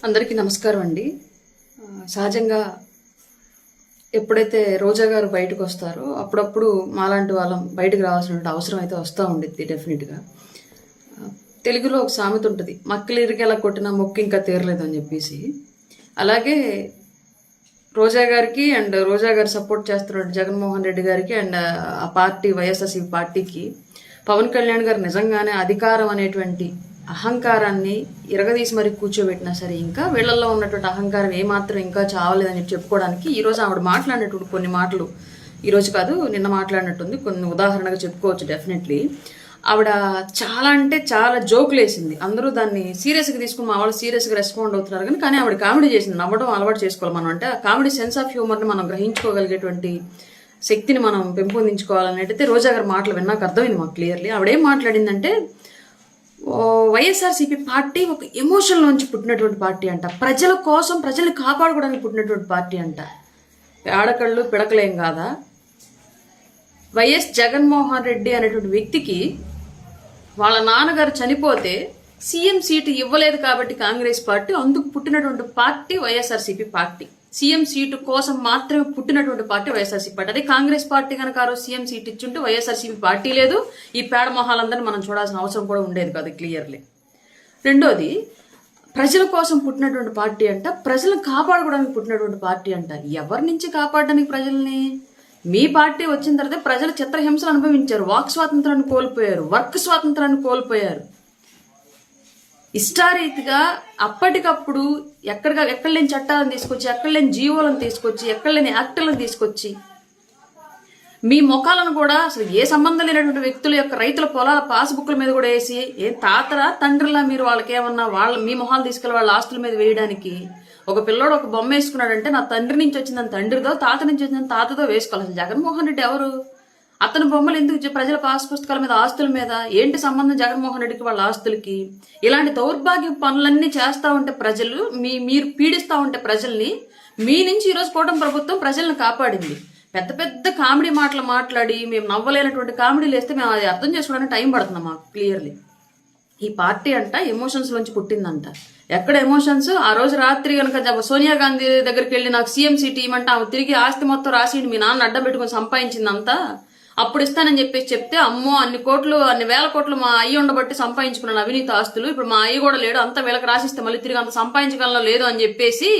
అందరికీ నమస్కారం అండి. సహజంగా ఎప్పుడైతే రోజా గారు బయటకు వస్తారో అప్పుడప్పుడు మాలాంటి వాళ్ళం బయటకు రావాల్సిన అవసరం అయితే వస్తూ ఉండిద్ది డెఫినెట్గా. తెలుగులో ఒక సామెత ఉంటుంది, మక్కలిరికి ఎలా కొట్టినా మొక్కు ఇంకా తీరలేదు అని చెప్పేసి. అలాగే రోజా గారికి అండ్ రోజా గారు సపోర్ట్ చేస్తున్న జగన్మోహన్ రెడ్డి గారికి అండ్ ఆ పార్టీ వైఎస్ఆర్సీపీ పార్టీకి పవన్ కళ్యాణ్ గారు నిజంగానే అధికారం అనేటువంటి అహంకారాన్ని ఇరగదీసి మరి కూర్చోబెట్టినా సరే ఇంకా వీళ్ళల్లో ఉన్నటువంటి అహంకారం ఏమాత్రం ఇంకా చావలేదని చెప్పుకోవడానికి ఈరోజు ఆవిడ మాట్లాడినటువంటి కొన్ని మాటలు, ఈరోజు కాదు నిన్న మాట్లాడినట్టుంది, కొన్ని ఉదాహరణగా చెప్పుకోవచ్చు. డెఫినెట్లీ ఆవిడ చాలా అంటే చాలా జోకులు వేసింది. అందరూ దాన్ని సీరియస్గా తీసుకుని మా వాళ్ళు సీరియస్గా రెస్పాండ్ అవుతున్నారు కానీ ఆవిడ కామెడీ చేసింది. నవ్వడం అలవాటు చేసుకోవాలి మనం. అంటే ఆ కామెడీ సెన్స్ ఆఫ్ హ్యూమర్ని మనం గ్రహించుకోగలిగేటువంటి శక్తిని మనం పెంపొందించుకోవాలనేటైతే రోజా గారి మాటలు విన్నాక అర్థమైంది మాకు క్లియర్లీ. ఆవిడేం మాట్లాడిందంటే, వైఎస్ఆర్సీపీ పార్టీ ఒక ఎమోషన్ నుంచి పుట్టినటువంటి పార్టీ అంట, ప్రజల కోసం ప్రజల్ని కాపాడుకోవడానికి పుట్టినటువంటి పార్టీ అంట. ఆడకళ్ళు పిడకలేం కాదా? వైఎస్ జగన్మోహన్ రెడ్డి అనేటువంటి వ్యక్తికి వాళ్ళ నాన్నగారు చనిపోతే సీఎం సీటు ఇవ్వలేదు కాబట్టి కాంగ్రెస్ పార్టీ, అందుకు పుట్టినటువంటి party YSRCP party. CM seat కోసం మాత్రమే పుట్టినటువంటి పార్టీ వైఎస్ఆర్సీపీ పార్టీ. అదే కాంగ్రెస్ పార్టీ కనుక ఆ రోజు సీఎం సీట్ ఇచ్చుంటే వైఎస్ఆర్సీపీ పార్టీ లేదు, ఈ పేడ మొహాలందరినీ మనం చూడాల్సిన అవసరం కూడా ఉండేది కాదు క్లియర్లీ. రెండోది, ప్రజల కోసం పుట్టినటువంటి పార్టీ అంట, ప్రజలను కాపాడుకోవడానికి పుట్టినటువంటి పార్టీ అంట. ఎవరి నుంచి కాపాడడానికి ప్రజల్ని? మీ పార్టీ వచ్చిన తర్వాత ప్రజలు చిత్రహింసలు అనుభవించారు, వాక్ స్వాతంత్రాన్ని కోల్పోయారు, వర్క్ స్వాతంత్రాన్ని కోల్పోయారు. ఇష్టారీతిగా అప్పటికప్పుడు ఎక్కడి లేని చట్టాలను తీసుకొచ్చి, ఎక్కడ లేని జీవోలను తీసుకొచ్చి, ఎక్కడ లేని యాక్టులను తీసుకొచ్చి మీ మొఖాలను కూడా అసలు ఏ సంబంధం లేనటువంటి వ్యక్తుల యొక్క రైతుల పొలాల పాస్బుక్ల మీద కూడా వేసి, ఏం తాతరా తండ్రిలా మీరు వాళ్ళకి ఏమన్నా మీ మొహాలు తీసుకెళ్ళి వాళ్ళ ఆస్తుల మీద వేయడానికి. ఒక పిల్లోడు ఒక బొమ్మ వేసుకున్నాడంటే నా తండ్రి నుంచి వచ్చిందని తండ్రిదో, తాత నుంచి వచ్చిందని తాతదో వేసుకోవాలి. అసలు జగన్మోహన్ రెడ్డి ఎవరు? అతని బొమ్మలు ఎందుకు ప్రజల పాస్ పుస్తకాల మీద, ఆస్తుల మీద ఏంటి సంబంధం జగన్మోహన్ రెడ్డికి వాళ్ళ ఆస్తులకి? ఇలాంటి దౌర్భాగ్య పనులన్నీ చేస్తూ ఉంటే ప్రజలు మీరు పీడిస్తూ ఉంటే ప్రజల్ని, మీ నుంచి ఈరోజు కూటమి ప్రభుత్వం ప్రజల్ని కాపాడింది. పెద్ద పెద్ద కామెడీ మాటలు మాట్లాడి మేము నవ్వలేనటువంటి కామెడీలు వేస్తే మేము అది అర్థం చేసుకోవడానికి టైం పడుతుంది మాకు క్లియర్లీ. ఈ పార్టీ అంట ఎమోషన్స్ నుంచి పుట్టిందంట. ఎక్కడ ఎమోషన్స్? ఆ రోజు రాత్రి కనుక సోనియా గాంధీ దగ్గరికి వెళ్ళి నాకు సీఎం సీట్ ఇవ్వమంటే ఆమె తిరిగి ఆస్తి మొత్తం రాసి మీ నాన్న అడ్డం పెట్టుకుని సంపాదించిందంతా అప్పుడు ఇస్తానని చెప్పేసి చెప్తే, అమ్మో అన్ని కోట్లు అన్ని వేల కోట్లు మా అయ్యి ఉండబట్టి సంపాదించుకున్నాను అవినీతి ఆస్తులు, ఇప్పుడు మా అయ్యి కూడా లేడు, అంతా వీళ్ళకి రాసిస్తే మళ్ళీ తిరిగి అంత సంపాదించగల లేదు అని చెప్పేసి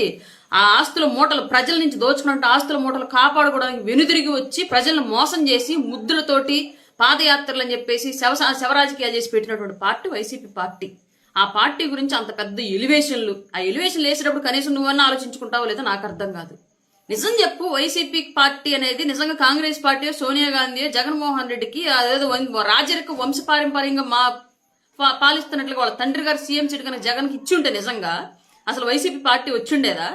ఆ ఆస్తుల మూటలు, ప్రజల నుంచి దోచుకున్నట్టు ఆస్తుల మూటలు కాపాడుకోవడానికి వెనుదిరిగి వచ్చి ప్రజలను మోసం చేసి ముద్దులతోటి పాదయాత్రలు అని చెప్పేసి శవరాజకీయాలు చేసి పెట్టినటువంటి పార్టీ వైసీపీ పార్టీ. ఆ పార్టీ గురించి అంత పెద్ద ఎలివేషన్లు, ఆ ఎలివేషన్లు వేసేటప్పుడు కనీసం నువ్వన్నా ఆలోచించుకుంటావో లేదో నాకు అర్థం కాదు. నిజం చెప్పు, వైసీపీ పార్టీ అనేది నిజంగా కాంగ్రెస్ పార్టీ, సోనియా గాంధీ, జగన్మోహన్ రెడ్డికి అదేదో రాజరిక వంశపారంపర్యంగా పాలిస్తున్నట్లుగా వాళ్ళ తండ్రి గారు సీఎం సీట్ కనుక జగన్కి ఇచ్చి ఉంటే నిజంగా అసలు వైసీపీ పార్టీ వచ్చిండేదా?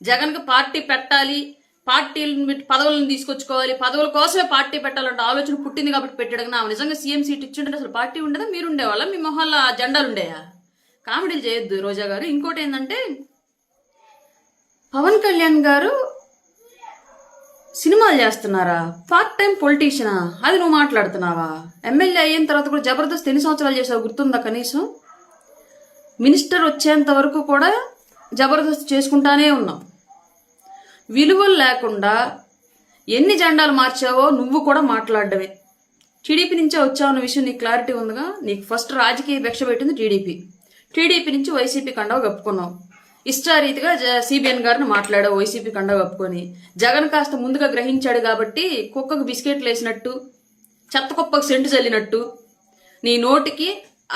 జగన్కి పార్టీ పెట్టాలి, పార్టీలను పదవులను తీసుకొచ్చుకోవాలి, పదవుల కోసమే పార్టీ పెట్టాలంటే ఆలోచన పుట్టింది కాబట్టి పెట్టాడు. నా నిజంగా సీఎం సీట్ ఇచ్చిండే అసలు పార్టీ ఉండేదా? మీరు ఉండేవాళ్ళ? మీ మొహాల్లో జెండాలు ఉండేయా? కామెడీలు చేయొద్దు రోజా గారు. ఇంకోటి ఏంటంటే, పవన్ కళ్యాణ్ గారు సినిమాలు చేస్తున్నారా? పార్ట్ టైం పొలిటీషియనా? అది నువ్వు మాట్లాడుతున్నావా? ఎమ్మెల్యే అయిన తర్వాత కూడా జబర్దస్త్ ఎన్ని సంవత్సరాలు చేసావు గుర్తుందా? కనీసం మినిస్టర్ వచ్చేంత వరకు కూడా జబర్దస్త్ చేసుకుంటానే ఉన్నావు. విలువలు లేకుండా ఎన్ని జెండాలు మార్చావో నువ్వు కూడా మాట్లాడడమే. టీడీపీ నుంచే వచ్చావన్న విషయం నీకు క్లారిటీ ఉందిగా. నీకు ఫస్ట్ రాజకీయ భిక్ష పెట్టింది టీడీపీ నుంచి వైసీపీ కండవ కప్పుకున్నావు. ఇష్టారీతిగా సిబిఎన్ గారిని మాట్లాడావు వైసీపీ కండవ కప్పుకొని. జగన్ కాస్త ముందుగా గ్రహించాడు కాబట్టి కుక్కకు బిస్కెట్లు వేసినట్టు, చెత్త కుప్పకు సెంటు చల్లినట్టు నీ నోటికి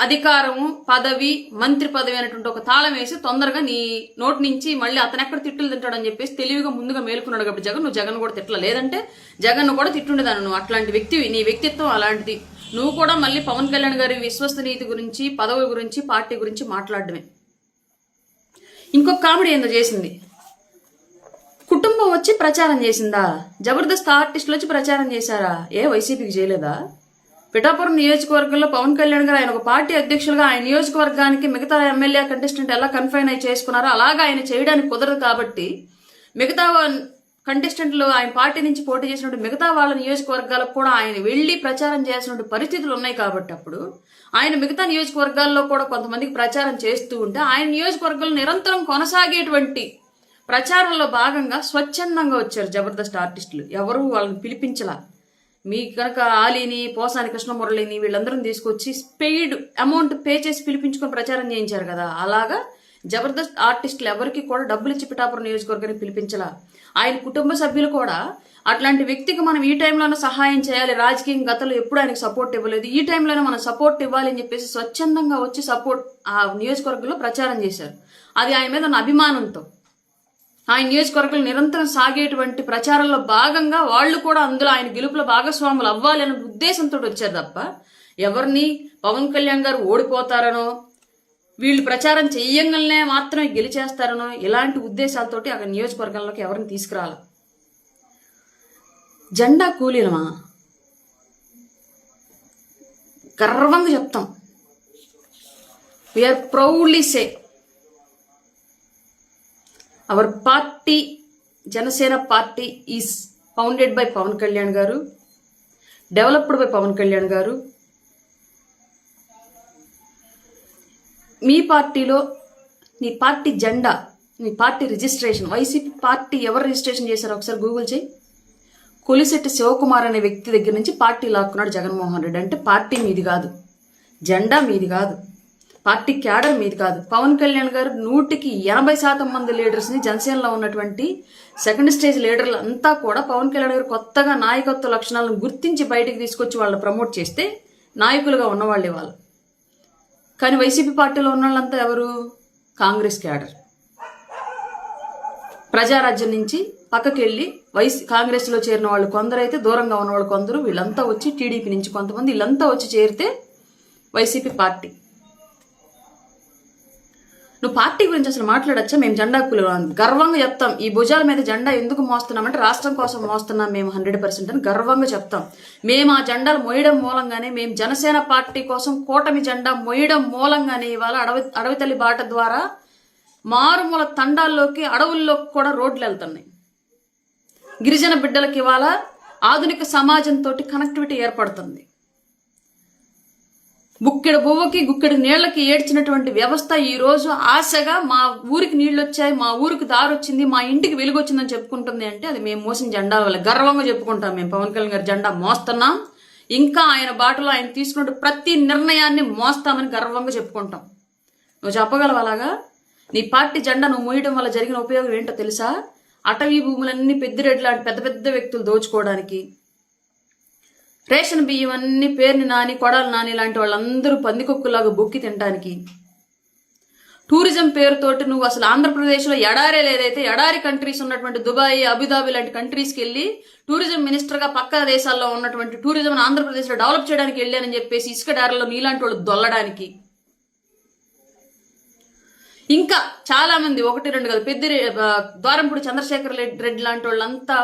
అధికారము, పదవి, మంత్రి పదవి అనేటువంటి ఒక తాళం వేసి తొందరగా నీ నోటి నుంచి మళ్ళీ అతను ఎక్కడ తిట్టులు తింటాడని చెప్పేసి తెలివిగా ముందుగా మేలుకున్నాడు కాబట్టి జగన్, నువ్వు జగన్ కూడా తిట్టలా. లేదంటే జగన్ కూడా తిట్టుండేదాన్ని. నువ్వు అట్లాంటి వ్యక్తివి, నీ వ్యక్తిత్వం అలాంటిది. నువ్వు కూడా మళ్ళీ పవన్ కళ్యాణ్ గారి విశ్వసనీయత గురించి, పదవుల గురించి, పార్టీ గురించి మాట్లాడడమే. ఇంకొక కామెడీ ఏందో చేసింది, కుటుంబం వచ్చి ప్రచారం చేసిందా? జబర్దస్త్ ఆర్టిస్టులు వచ్చి ప్రచారం చేశారా? ఏ వైసీపీకి చేయలేదా? పిఠాపురం నియోజకవర్గంలో పవన్ కళ్యాణ్ గారు ఆయన ఒక పార్టీ అధ్యక్షులుగా ఆయన నియోజకవర్గానికి మిగతా ఎమ్మెల్యే కంటెస్టెంట్ ఎలా కన్ఫైన్ అయి చేసుకున్నారో అలాగా ఆయన చేయడానికి కుదరదు కాబట్టి మిగతా కంటెస్టెంట్లు ఆయన పార్టీ నుంచి పోటీ చేసినటువంటి మిగతా వాళ్ళ నియోజకవర్గాలకు కూడా ఆయన వెళ్ళి ప్రచారం చేయాల్సినటువంటి పరిస్థితులు ఉన్నాయి కాబట్టి అప్పుడు ఆయన మిగతా నియోజకవర్గాల్లో కూడా కొంతమందికి ప్రచారం చేస్తూ ఉంటే ఆయన నియోజకవర్గాలు నిరంతరం కొనసాగేటువంటి ప్రచారంలో భాగంగా స్వచ్ఛందంగా వచ్చారు జబర్దస్త్ ఆర్టిస్టులు. ఎవరు వాళ్ళని పిలిపించలా. మీ కనుక ఆలీని, పోసాని కృష్ణమురళిని వీళ్ళందరం తీసుకొచ్చి పెయిడ్ అమౌంట్ పే చేసి పిలిపించుకొని ప్రచారం చేయించారు కదా, అలాగా జబర్దస్త్ ఆర్టిస్టులు ఎవరికి కూడా డబ్బులు ఇచ్చి పిఠాపురం నియోజకవర్గానికి పిలిపించలా. ఆయన కుటుంబ సభ్యులు కూడా అట్లాంటి వ్యక్తికి మనం ఈ టైంలోనే సహాయం చేయాలి, రాజకీయం గతంలో ఎప్పుడు ఆయనకు సపోర్ట్ ఇవ్వలేదు, ఈ టైంలోనే మనం సపోర్ట్ ఇవ్వాలి అని చెప్పేసి స్వచ్ఛందంగా వచ్చి సపోర్ట్ ఆ నియోజకవర్గంలో ప్రచారం చేశారు. అది ఆయన మీద ఉన్న అభిమానంతో ఆయన నియోజకవర్గంలో నిరంతరం సాగేటువంటి ప్రచారంలో భాగంగా వాళ్ళు కూడా అందులో ఆయన గెలుపులో భాగస్వాములు అవ్వాలి అనే ఉద్దేశంతో వచ్చారు తప్ప ఎవరిని పవన్ కళ్యాణ్ గారు ఓడిపోతారనో వీళ్ళు ప్రచారం చెయ్యంగానే మాత్రమే గెలిచేస్తారనో ఇలాంటి ఉద్దేశాలతోటి అక్కడ నియోజకవర్గంలోకి ఎవరిని తీసుకురాల. జెండా కూలీలమా గర్వంగా చెప్తాం. We are proudly say our party Janasena party is founded by Pawan Kalyan garu, developed by Pawan Kalyan గారు. మీ పార్టీలో నీ పార్టీ జెండా, నీ పార్టీ రిజిస్ట్రేషన్, వైసీపీ పార్టీ ఎవరు రిజిస్ట్రేషన్ చేశారో ఒకసారి గూగుల్ చేయి. కొలిశెట్టి శివకుమార్ అనే వ్యక్తి దగ్గర నుంచి పార్టీ లాక్కున్నాడు జగన్మోహన్ రెడ్డి. అంటే పార్టీ మీది కాదు, జెండా మీది కాదు, పార్టీ క్యాడర్ మీది కాదు. పవన్ కళ్యాణ్ గారు 180% మంది లీడర్స్ని జనసేనలో ఉన్నటువంటి సెకండ్ స్టేజ్ లీడర్లు అంతా కూడా పవన్ కళ్యాణ్ గారు కొత్తగా నాయకత్వ లక్షణాలను గుర్తించి బయటికి తీసుకొచ్చి వాళ్ళని ప్రమోట్ చేస్తే నాయకులుగా ఉన్నవాళ్ళే వాళ్ళు. కానీ వైసీపీ పార్టీలో ఉన్న వాళ్ళంతా ఎవరు? కాంగ్రెస్ క్యాడర్. ప్రజారాజ్యం నుంచి పక్కకి వెళ్ళి కాంగ్రెస్లో చేరిన వాళ్ళు కొందరు, అయితే దూరంగా ఉన్న వాళ్ళు కొందరు, వీళ్ళంతా వచ్చి టీడీపీ నుంచి కొంతమంది, వీళ్ళంతా వచ్చి చేరితే వైసీపీ పార్టీ. నువ్వు పార్టీ గురించి అసలు మాట్లాడచ్చా? మేము జెండా గర్వంగా చెప్తాం. ఈ భుజాల మీద జెండా ఎందుకు మోస్తున్నామంటే రాష్ట్రం కోసం మోస్తున్నాం మేము 100% అని గర్వంగా చెప్తాం. మేము ఆ జెండాలు మోయడం మూలంగానే, మేము జనసేన పార్టీ కోసం కూటమి జెండా మోయడం మూలంగానే ఇవాళ అడవి తల్లి బాట ద్వారా మారుమూల తండాల్లోకి, అడవుల్లోకి కూడా రోడ్లు వెళ్తున్నాయి. గిరిజన బిడ్డలకి ఇవాళ ఆధునిక సమాజంతో కనెక్టివిటీ ఏర్పడుతుంది. బుక్కెడు బువ్వకి గుక్కెడు నీళ్లకి ఏడ్చినటువంటి వ్యవస్థ ఈ రోజు ఆశగా మా ఊరికి నీళ్లు వచ్చాయి, మా ఊరికి దారి వచ్చింది, మా ఇంటికి వెలుగు వచ్చిందని చెప్పుకుంటుంది. అంటే అది మేము మోసిన జెండా వల్ల గర్వంగా చెప్పుకుంటాం. మేము పవన్ కళ్యాణ్ గారి జెండా మోస్తున్నాం, ఇంకా ఆయన బాటలో ఆయన తీసుకున్న ప్రతి నిర్ణయాన్ని మోస్తామని గర్వంగా చెప్పుకుంటాం. నువ్వు చెప్పగలవు అలాగా? నీ పార్టీ జెండా నువ్వు మోయడం వల్ల జరిగిన ఉపయోగం ఏంటో తెలుసా? అటవీ భూములన్నీ పెద్దిరెడ్డి లాంటి పెద్ద పెద్ద వ్యక్తులు దోచుకోవడానికి, రేషన్ బియ్యం అన్ని పేరుని నాని, కొడాలి నాని లాంటి వాళ్ళందరూ పందికొక్కులాగా బొక్కి తినడానికి, టూరిజం పేరుతోటి నువ్వు అసలు ఆంధ్రప్రదేశ్లో ఎడారే లేదైతే ఎడారి కంట్రీస్ ఉన్నటువంటి దుబాయ్, అబుదాబి లాంటి కంట్రీస్కి వెళ్ళి టూరిజం మినిస్టర్గా పక్క దేశాల్లో ఉన్నటువంటి టూరిజం ఆంధ్రప్రదేశ్లో డెవలప్ చేయడానికి వెళ్ళానని చెప్పేసి ఇసుక డారలో నీలాంటి వాళ్ళు దొల్లడానికి, ఇంకా చాలా మంది 1-2 కాదు, ద్వారంపూడి చంద్రశేఖర్ రెడ్డి లాంటి వాళ్ళంతా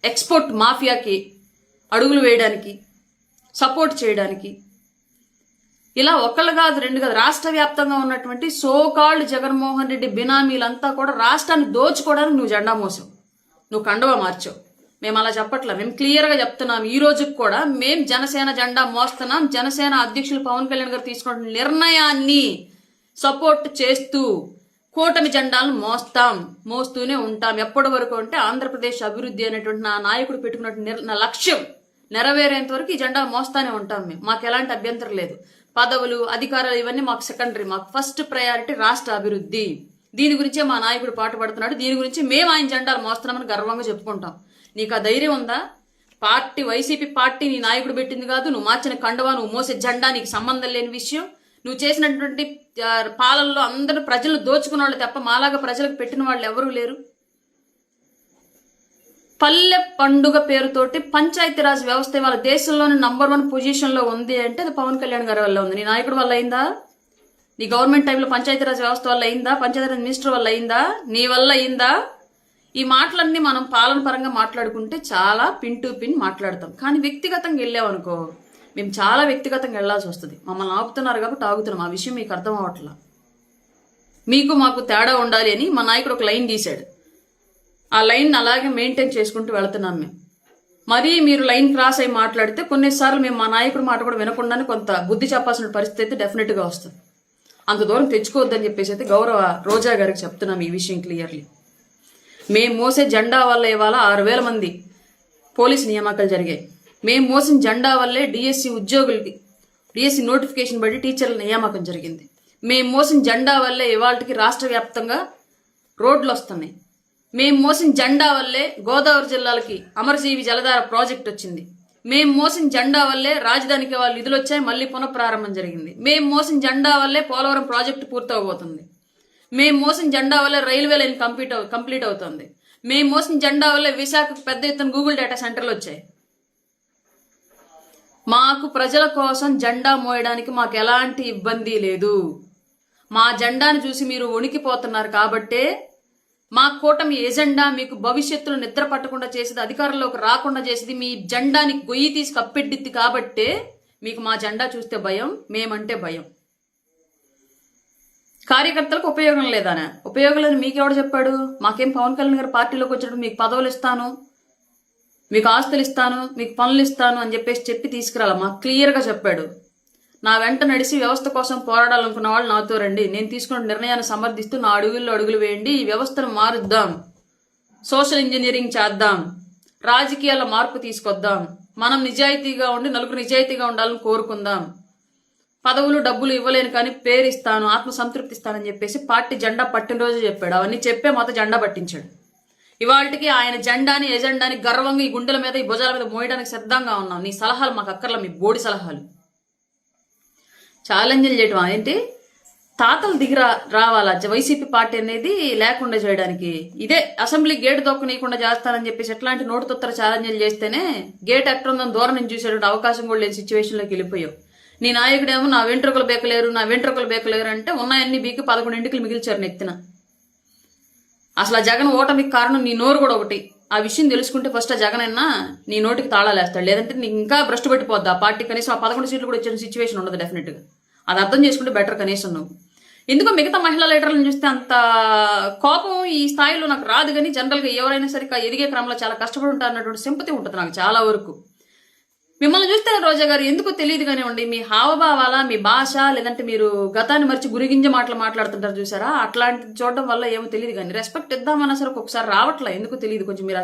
ఎక్స్పోర్ట్ మాఫియాకి అడుగులు వేయడానికి, సపోర్ట్ చేయడానికి, ఇలా ఒకళ్ళు కాదు 2 కాదు, రాష్ట్ర వ్యాప్తంగా ఉన్నటువంటి సోకాల్డ్ జగన్మోహన్ రెడ్డి బినామీలంతా కూడా రాష్ట్రాన్ని దోచుకోవడానికి నువ్వు జెండా మోసావు, నువ్వు కండువా మార్చావు. మేము అలా చెప్పట్లా, మేము క్లియర్గా చెప్తున్నాం. ఈ రోజుకి కూడా మేము జనసేన జెండా మోస్తున్నాం. జనసేన అధ్యక్షులు పవన్ కళ్యాణ్ గారు తీసుకున్న నిర్ణయాన్ని సపోర్ట్ చేస్తూ కూటమి జెండాలను మోస్తూనే ఉంటాం. ఎప్పటి వరకు అంటే ఆంధ్రప్రదేశ్ అభివృద్ధి అనేటువంటి నా నాయకుడు పెట్టుకున్న లక్ష్యం నెరవేరేంత వరకు ఈ జెండాలు మోస్తానే ఉంటాం. మాకు ఎలాంటి అభ్యంతరం లేదు. పదవులు, అధికారాలు ఇవన్నీ మాకు సెకండరీ. మాకు ఫస్ట్ ప్రయారిటీ రాష్ట్ర అభివృద్ధి. దీని గురించే మా నాయకుడు పాటుపడుతున్నాడు, దీని గురించి మేము ఆయన జెండాలు మోస్తున్నామని గర్వంగా చెప్పుకుంటాం. నీకు ఆ ధైర్యం ఉందా? పార్టీ, వైసీపీ పార్టీ నీ నాయకుడు పెట్టింది కాదు, నువ్వు మార్చిన కండువా, నువ్వు మోసే జెండా నీకు సంబంధం లేని విషయం. నువ్వు చేసినటువంటి పాలనలో అందరూ ప్రజలను దోచుకున్న వాళ్ళు తప్ప మాలాగా ప్రజలకు పెట్టిన వాళ్ళు ఎవరూ లేరు. పల్లె పండుగ పేరుతోటి పంచాయతీరాజ్ వ్యవస్థ వాళ్ళ దేశంలోని నంబర్ 1 పొజిషన్లో ఉంది అంటే అది పవన్ కళ్యాణ్ గారి వల్ల ఉంది. నీ నాయకుడు వల్ల అయిందా? నీ గవర్నమెంట్ టైంలో పంచాయతీరాజ్ వ్యవస్థ వల్ల అయిందా? పంచాయతీరాజ్ మినిస్టర్ వల్ల అయిందా? నీ వల్ల అయిందా? ఈ మాటలన్నీ మనం పాలన పరంగా మాట్లాడుకుంటే చాలా పిన్ టు పిన్ మాట్లాడతాం. కానీ వ్యక్తిగతంగా వెళ్ళామనుకో మేము చాలా వ్యక్తిగతంగా వెళ్లాల్సి వస్తుంది. మమ్మల్ని ఆపుతున్నారు కాబట్టి ఆగుతున్నాం. ఆ విషయం మీకు అర్థం అవ్వట్లా. మీకు మాకు తేడా ఉండాలి అని మా నాయకుడు ఒక లైన్ తీశాడు. ఆ లైన్ అలాగే మెయింటైన్ చేసుకుంటూ వెళుతున్నాం మేము. మరీ మీరు లైన్ క్రాస్ అయి మాట్లాడితే కొన్నిసార్లు మేము మా నాయకుడి మాట కూడా వినకుండానే కొంత బుద్ధి చెప్పాల్సిన పరిస్థితి అయితే డెఫినెట్గా వస్తుంది. అంత దూరం తెచ్చుకోవద్దని చెప్పేసి అయితే గౌరవ రోజా గారికి చెప్తున్నాం ఈ విషయం క్లియర్లీ. మేము మోసే జెండా వల్ల ఇవాళ 6,000 మంది పోలీసు నియామకాలు జరిగాయి. మేము మోసిన జెండా వల్లే డిఎస్సి ఉద్యోగులకి డిఎస్సి నోటిఫికేషన్ బట్టి టీచర్ల నియామకం జరిగింది. మేము మోసిన జెండా వల్లే ఇవాళకి రాష్ట్ర వ్యాప్తంగా రోడ్లు వస్తున్నాయి. మేము మోసిన జెండా వల్లే గోదావరి జిల్లాలకి అమరజీవి జలధార ప్రాజెక్ట్ వచ్చింది. మేము మోసిన జెండా వల్లే రాజధానికి వాళ్ళు నిధులు వచ్చాయి, మళ్ళీ పునఃప్రారంభం జరిగింది. మేము మోసిన జెండా వల్లే పోలవరం ప్రాజెక్టు పూర్తవబోతుంది. మేము మోసిన జెండా వల్లే రైల్వే లైన్ కంప్లీట్ అవుతుంది. మేము మోసిన జెండా వల్లే విశాఖకు పెద్ద ఎత్తున గూగుల్ డేటా సెంటర్లు వచ్చాయి. మాకు ప్రజల కోసం జెండా మోయడానికి మాకు ఎలాంటి ఇబ్బంది లేదు. మా జెండాను చూసి మీరు వణికిపోతున్నారు కాబట్టే మా కూటమి ఎజెండా మీకు భవిష్యత్తులో నిద్ర పట్టకుండా చేసేది, అధికారంలోకి రాకుండా చేసేది, మీ జెండాని గొయ్యి తీసి కప్పెట్టిద్ది కాబట్టే మీకు మా జెండా చూస్తే భయం, మేమంటే భయం. కార్యకర్తలకు ఉపయోగం లేదానే? ఉపయోగం లేదని మీకెవడు చెప్పాడు? మాకేం పవన్ కళ్యాణ్ గారు పార్టీలోకి వచ్చినప్పుడు మీకు పదవులు ఇస్తాను, మీకు ఆస్తులు ఇస్తాను, మీకు పనులు ఇస్తాను అని చెప్పి తీసుకురాల. మాకు క్లియర్గా చెప్పాడు. నా వెంట నడిచి వ్యవస్థ కోసం పోరాడాలనుకున్న వాళ్ళు నాతో రండి, నేను తీసుకున్న నిర్ణయాన్ని సమర్థిస్తూ నా అడుగుల్లో అడుగులు వేయండి, ఈ వ్యవస్థను మారుద్దాం, సోషల్ ఇంజనీరింగ్ చేద్దాం, రాజకీయాల మార్పు తీసుకొద్దాం, మనం నిజాయితీగా ఉండి నలుగురు నిజాయితీగా ఉండాలని కోరుకుందాం, పదవులు డబ్బులు ఇవ్వలేను కానీ పేరు ఇస్తాను, ఆత్మసంతృప్తి ఇస్తానని చెప్పేసి పార్టీ జెండా పట్టిన రోజు చెప్పాడు. అవన్నీ చెప్పే మాతో జెండా పట్టించాడు. ఇవాళకి ఆయన జెండాని ఎజెండాని గర్వంగా ఈ గుండెల మీద ఈ భుజాల మీద మోయడానికి సిద్ధంగా ఉన్నాం. నీ సలహాలు మాకు అక్కర్లా, మీ బోడి సలహాలు. ఛాలెంజ్లు చేయడం ఏంటి? తాతలు రావాలా వైసీపీ పార్టీ అనేది లేకుండా చేయడానికి? ఇదే అసెంబ్లీ గేట్ దొక్కనీయకుండా చేస్తానని చెప్పేసి ఎట్లాంటి నోటుతొత్తర ఛాలెంజ్లు చేస్తేనే గేట్ ఎట్లుందని దూరం నుంచి చూసేటువంటి అవకాశం కూడా లేని సిచ్యువేషన్లోకి వెళ్ళిపోయావు. నీ నాయకుడేమో నా వెంట్రుకలు బేకలేరు అంటే ఉన్నాయన్ని బీకి 11 ఎంటికలు మిగిల్చారు నెత్తిన. అసలు ఆ జగన్ ఓటమికి కారణం నీ నోరు కూడా ఒకటి. ఆ విషయం తెలుసుకుంటే ఫస్ట్ ఆ జగన్ అయినా నీ నోటికి తాళాలేస్తాడు, లేదంటే నీకు ఇంకా భ్రష్టు పట్టిపోద్ది. ఆ పార్టీ కనీసం ఆ 11 సీట్లు కూడా ఇచ్చిన సిచ్యువేషన్ ఉండదు డెఫినెట్గా. అది అర్థం చేసుకుంటే బెటర్ కనీసం నువ్వు. ఎందుకో మిగతా మహిళా లీడర్లను చూస్తే అంత కోపం ఈ స్థాయిలో నాకు రాదు, కానీ జనరల్గా ఎవరైనా సరే ఎదిగే క్రమంలో చాలా కష్టపడి ఉంటారు అన్నటువంటి సింపతి ఉంటుంది నాకు చాలా వరకు. మిమ్మల్ని చూస్తే రోజా గారు ఎందుకో తెలియదు కానివ్వండి, మీ హావభావాల, మీ భాష, లేదంటే మీరు గతాన్ని మర్చి గురిగింజ మాట్లాడుతుంటారు చూసారా, అట్లాంటిది చూడడం వల్ల ఏమో తెలియదు కానీ రెస్పెక్ట్ ఇద్దామన్నా సరే ఒక్కొక్కసారి రావట్లే, ఎందుకో తెలియదు. కొంచెం మీరు